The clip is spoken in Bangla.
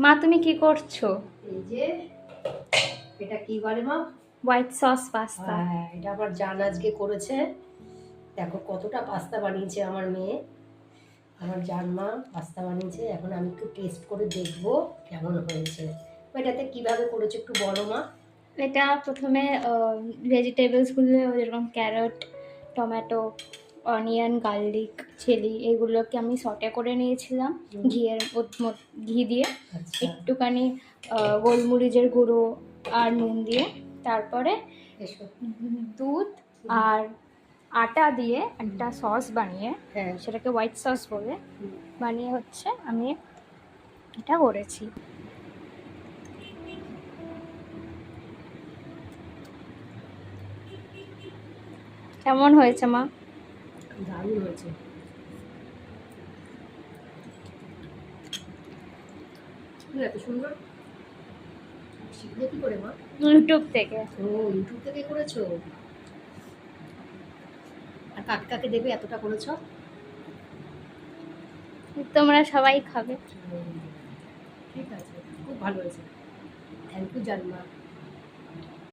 মা তুমি কি করছো? এই যে এটা কি বলে মা? White sauce pasta. হ্যাঁ, এটা আবার জান আজকে করেছে। দেখো কতটা পাস্তা বানিয়েছে আমার মেয়ে। আমার জান মা পাস্তা বানিয়েছে। এখন আমি একটু টেস্ট করে দেখবো কেমন হয়েছে। এটাতে কিভাবে করেছে একটু বলো মা। এটা প্রথমে ভেজিটেবলসগুলো যেরকম carrot, tomato, onion, garlic, chilli এগুলোকে আমি সটে করে নিয়েছিলাম ঘি দিয়ে। আচ্ছা, একটুখানি গোলমরিচের গুঁড়ো আর নুন দিয়ে। তারপরে এসো। দুধ আর আটা দিয়ে একটা সস বানিয়ে, হ্যাঁ। সেটাকে হোয়াইট সস বলে হুম। বানিয়ে হচ্ছে আমি এটা করেছি। কেমন হয়েছে মা? দারুণ হয়েছে। এত সুন্দর শিখলে কি করে মা? ইউটিউব থেকে। ও, ইউটিউব থেকে করেছো? আর কাকে কাকে দেবে এতটা করেছো? তোমরা সবাই খাবে। ঠিক আছে, খুব ভালো হয়েছে। Thank you জানমা।